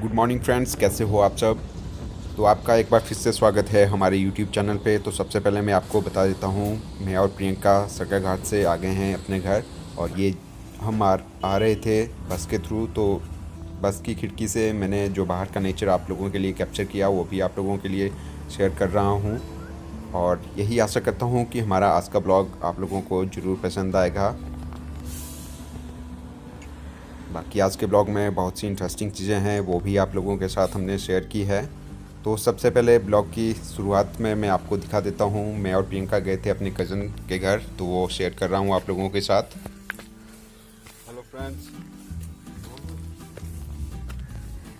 Good morning friends, कैसे हो आप सब। तो आपका एक बार फिर से स्वागत है हमारे यूट्यूब चैनल पे। तो सबसे पहले मैं आपको बता देता हूँ, मैं और प्रियंका सरका घाट से आ गए हैं अपने घर। और ये हम आ रहे थे बस के थ्रू। तो बस की खिड़की से मैंने जो बाहर का नेचर आप लोगों के लिए कैप्चर किया वो भी आप लोगों के लिए शेयर कर रहा हूँ। और यही आशा करता हूँ कि हमारा आज का ब्लॉग आप लोगों को ज़रूर पसंद आएगा। बाकी आज के ब्लॉग में बहुत सी इंटरेस्टिंग चीज़ें हैं, वो भी आप लोगों के साथ हमने शेयर की है। तो सबसे पहले ब्लॉग की शुरुआत में मैं आपको दिखा देता हूँ, मैं और प्रियंका गए थे अपने कज़न के घर, तो वो शेयर कर रहा हूँ आप लोगों के साथ। Hello friends.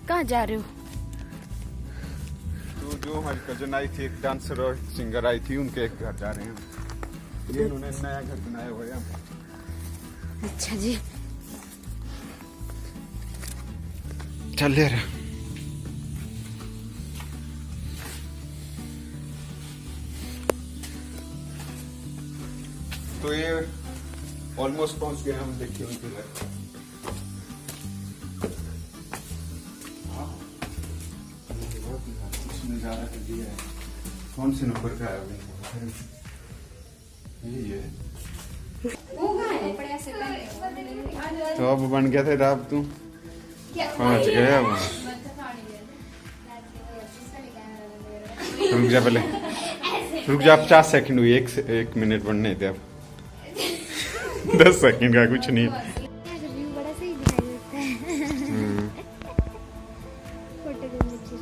कहाँ जा रहे हो? तो जो हमारी कज़न आई थी, एक डांसर और सिंगर आई थी, उनके एक घर जा रहे हैं। ये उन्होंने नया घर बनाया हुआ है। अच्छा जी, चल ले रहा। तो ये ऑलमोस्ट पहुंच गए हम, देखिए उनके घर। नजारा कर दिया है। कौन से नंबर का है? यही है। तो अब बन गया था राब, तू पहुंच गया। रुक जा पहले, रुक जा। 50 सेकंड हुई, एक मिनट बनने थे। अब 10 सेकंड का कुछ नहीं। व्यू बड़ा सही दिखाई देता है। फोटो के नीचे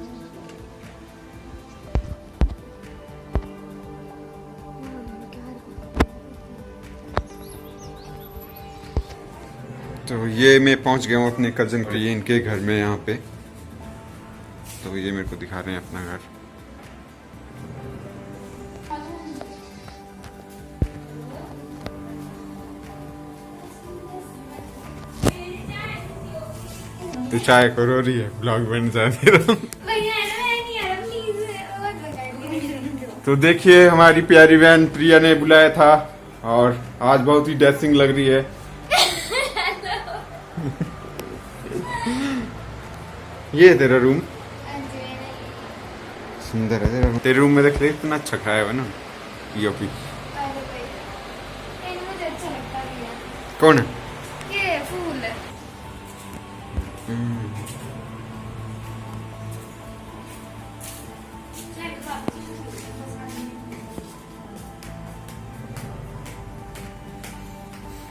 तो ये मैं पहुंच गया हूँ अपने कज़न के, ये इनके घर में यहाँ पे। तो ये मेरे को दिखा रहे हैं अपना घर। तो चाय करो रही है, ब्लॉग बन जाते रहो। तो देखिए हमारी प्यारी बहन प्रिया ने बुलाया था और आज बहुत ही ड्रेसिंग लग रही है। ये है तेरा रूम, सुंदर है तेरा रूम। तेरे रूम में देख ले इतना अच्छा खाया हुआ ना पीओपी। कौन है? ये फूल।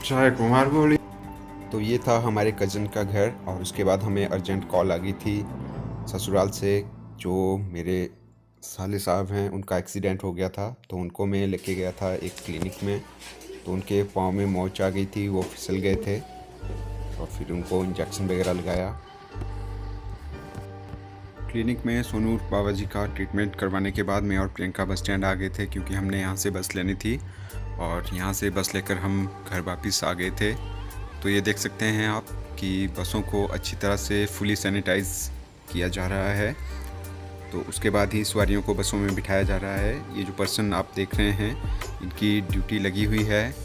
चाय कुमार गोली। तो ये था हमारे कज़न का घर। और उसके बाद हमें अर्जेंट कॉल आ गई थी ससुराल से। जो मेरे साले साहब हैं, उनका एक्सीडेंट हो गया था, तो उनको मैं लेके गया था एक क्लिनिक में। तो उनके पाँव में मोच आ गई थी, वो फिसल गए थे और फिर उनको इंजेक्शन वगैरह लगाया। क्लिनिक में सोनू बाबा जी का ट्रीटमेंट करवाने के बाद मैं और प्रियंका बस स्टैंड आ गए थे, क्योंकि हमने यहाँ से बस लेनी थी और यहाँ से बस लेकर हम घर वापस आ गए थे। तो ये देख सकते हैं आप कि बसों को अच्छी तरह से फुली सैनिटाइज किया जा रहा है। तो उसके बाद ही सवारियों को बसों में बिठाया जा रहा है। ये जो पर्सन आप देख रहे हैं, इनकी ड्यूटी लगी हुई है।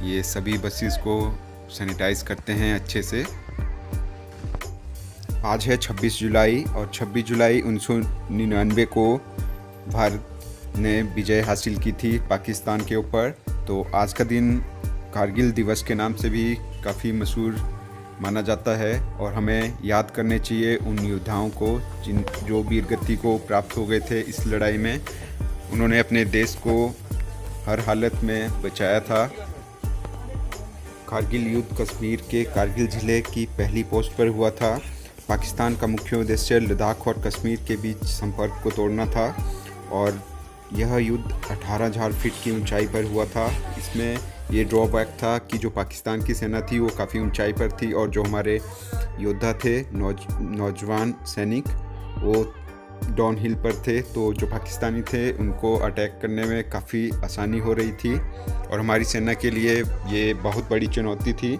ये सभी बसेस को सैनिटाइज करते हैं अच्छे से। आज है 26 जुलाई और 26 जुलाई 1999 को भारत ने विजय हासिल की थी पाकिस्तान के ऊपर। तो आज का दिन कारगिल दिवस के नाम से भी काफ़ी मशहूर माना जाता है और हमें याद करने चाहिए उन योद्धाओं को जो वीरगति को प्राप्त हो गए थे इस लड़ाई में। उन्होंने अपने देश को हर हालत में बचाया था। कारगिल युद्ध कश्मीर के कारगिल ज़िले की पहली पोस्ट पर हुआ था। पाकिस्तान का मुख्य उद्देश्य लद्दाख और कश्मीर के बीच संपर्क को तोड़ना था और यह युद्ध 18,000 फीट की ऊंचाई पर हुआ था। इसमें ये ड्रॉबैक था कि जो पाकिस्तान की सेना थी वो काफ़ी ऊंचाई पर थी और जो हमारे योद्धा थे, नौजवान सैनिक, वो डाउन हिल पर थे। तो जो पाकिस्तानी थे उनको अटैक करने में काफ़ी आसानी हो रही थी और हमारी सेना के लिए ये बहुत बड़ी चुनौती थी।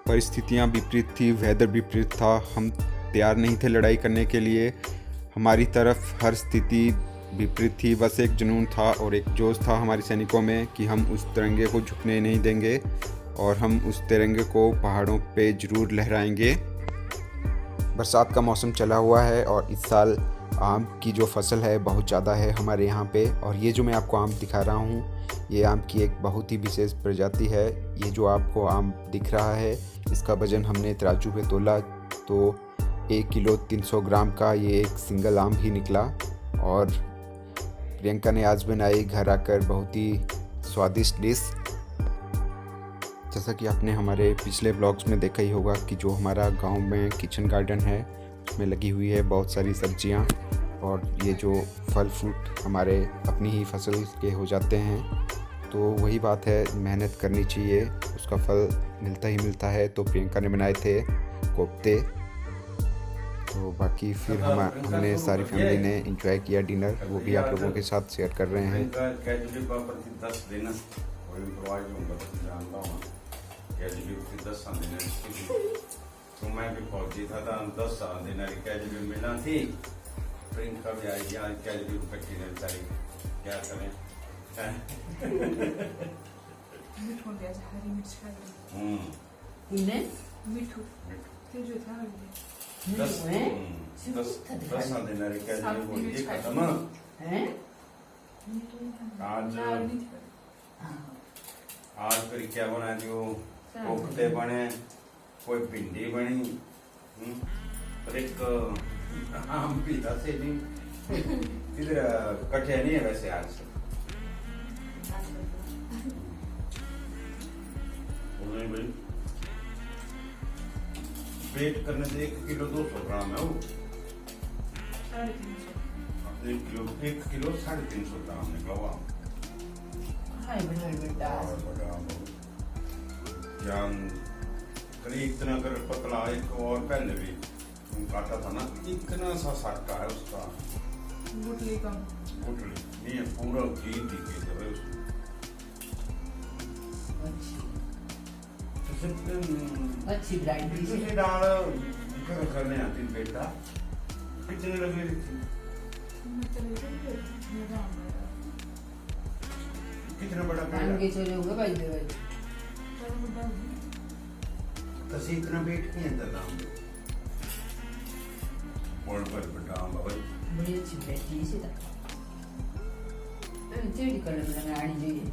परिस्थितियाँ विपरीत थी, वेदर विपरीत था, हम तैयार नहीं थे लड़ाई करने के लिए। हमारी तरफ हर स्थिति विपरीत थी। बस एक जुनून था और एक जोश था हमारे सैनिकों में कि हम उस तिरंगे को झुकने नहीं देंगे और हम उस तिरंगे को पहाड़ों पे ज़रूर लहराएंगे। बरसात का मौसम चला हुआ है और इस साल आम की जो फसल है बहुत ज़्यादा है हमारे यहाँ पे। और ये जो मैं आपको आम दिखा रहा हूँ, ये आम की एक बहुत ही विशेष प्रजाति है। ये जो आपको आम दिख रहा है, इसका वज़न हमने तराजू पे तोला तो 1 किलो 300 ग्राम का ये एक सिंगल आम ही निकला। और प्रियंका ने आज बनाई घर आकर बहुत ही स्वादिष्ट डिश। जैसा कि आपने हमारे पिछले ब्लॉग्स में देखा ही होगा कि जो हमारा गांव में किचन गार्डन है उसमें लगी हुई है बहुत सारी सब्जियां, और ये जो फल फ्रूट हमारे अपनी ही फसल के हो जाते हैं। तो वही बात है, मेहनत करनी चाहिए, उसका फल मिलता ही मिलता है। तो प्रियंका ने बनाए थे कोफ्ते। तो बाकी फिर हमने सारी फैमिली ने एंजॉय किया डिनर, वो भी आप लोगों के साथ शेयर कर रहे हैं। तो मैं भी फौजी था 10 साल दिन कैजरी मिलना थी। प्रियंका भी आई गया कैजरी को कट्टी ने बेचारी क्या करें। दस साल दिन कैजरी को ये खत्म। आज फिर क्या बना दियो, कोफ्ते बने, कोई भिंडी बनी, और एक आम भी था से नहीं इधर कटे नहीं है वैसे आज से। नहीं भाई, वेट करने से 1 किलो 200 ग्राम है वो। 1 किलो 350 ग्राम निकला हुआ। इतना कर पतला, एक और पहले भी काटा था ना, इतना सा सटका है उसका। गुटली नहीं है, पूरा घी दिखे जब अच्छी वैरायटी दाल करने आती बेटा। कितने लगे कितना बड़ा पेड़ चले होंगे भाई दे भाई तसी इतना वेट नहीं है दाम और बड़ा आम भाई बड़ी अच्छी वैरायटी से था। जेडी कलर में लगानी चाहिए।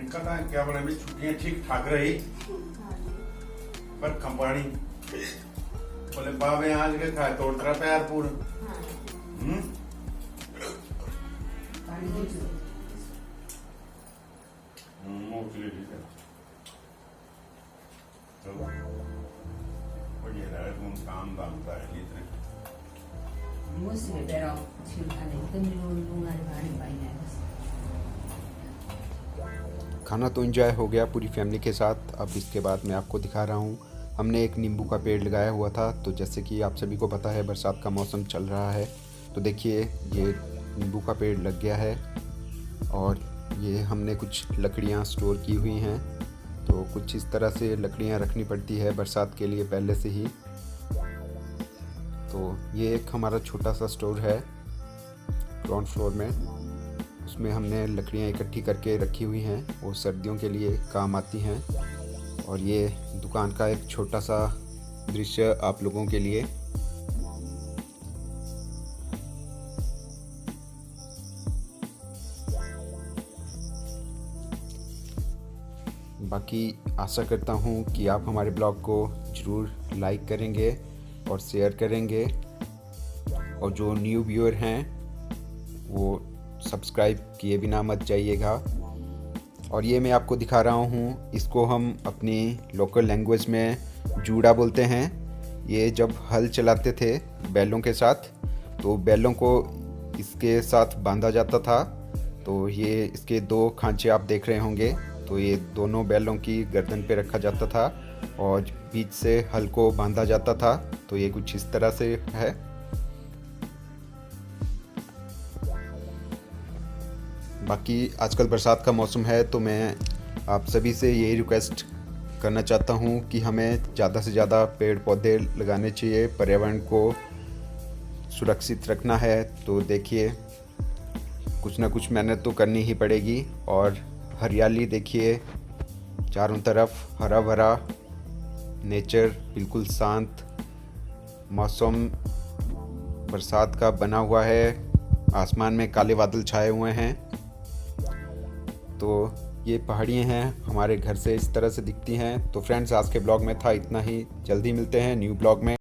इनका था क्या बोले भी छुट्टियां ठीक ठाक रही, पर कंपनी बोले बाबे आज के खाए तोड़ पैर पूरा। मोस्टली ठीक है। चलो बढ़िया रहा, तुम काम दामता है इतने मुझसे बेरा छिलखाने तुम लोग भारी पाई है। खाना तो एंजॉय हो गया पूरी फैमिली के साथ। अब इसके बाद मैं आपको दिखा रहा हूँ, हमने एक नींबू का पेड़ लगाया हुआ था। तो जैसे कि आप सभी को पता है बरसात का मौसम चल रहा है, तो देखिए ये नींबू का पेड़ लग गया है। और ये हमने कुछ लकड़ियाँ स्टोर की हुई हैं, तो कुछ इस तरह से लकड़ियाँ रखनी पड़ती है बरसात के लिए पहले से ही। तो ये एक हमारा छोटा सा स्टोर है ग्राउंड फ्लोर में, उसमें हमने लकड़ियाँ इकट्ठी करके रखी हुई हैं, वो सर्दियों के लिए काम आती हैं। और ये दुकान का एक छोटा सा दृश्य आप लोगों के लिए। बाकी आशा करता हूँ कि आप हमारे ब्लॉग को ज़रूर लाइक करेंगे और शेयर करेंगे, और जो न्यू व्यूअर हैं वो सब्सक्राइब किए बिना मत जाइएगा। और ये मैं आपको दिखा रहा हूँ, इसको हम अपनी लोकल लैंग्वेज में जूड़ा बोलते हैं। ये जब हल चलाते थे बैलों के साथ, तो बैलों को इसके साथ बांधा जाता था। तो ये इसके 2 खांचे आप देख रहे होंगे, तो ये दोनों बैलों की गर्दन पे रखा जाता था और बीच से हल को बांधा जाता था। तो ये कुछ इस तरह से है। बाकी आजकल बरसात का मौसम है, तो मैं आप सभी से यही रिक्वेस्ट करना चाहता हूँ कि हमें ज़्यादा से ज़्यादा पेड़ पौधे लगाने चाहिए, पर्यावरण को सुरक्षित रखना है। तो देखिए कुछ ना कुछ मेहनत तो करनी ही पड़ेगी। और हरियाली देखिए चारों तरफ हरा भरा नेचर, बिल्कुल शांत मौसम बरसात का बना हुआ है। आसमान में काले बादल छाए हुए हैं। तो ये पहाड़ियाँ हैं हमारे घर से इस तरह से दिखती हैं। तो फ्रेंड्स, आज के ब्लॉग में था इतना ही। जल्दी मिलते हैं न्यू ब्लॉग में।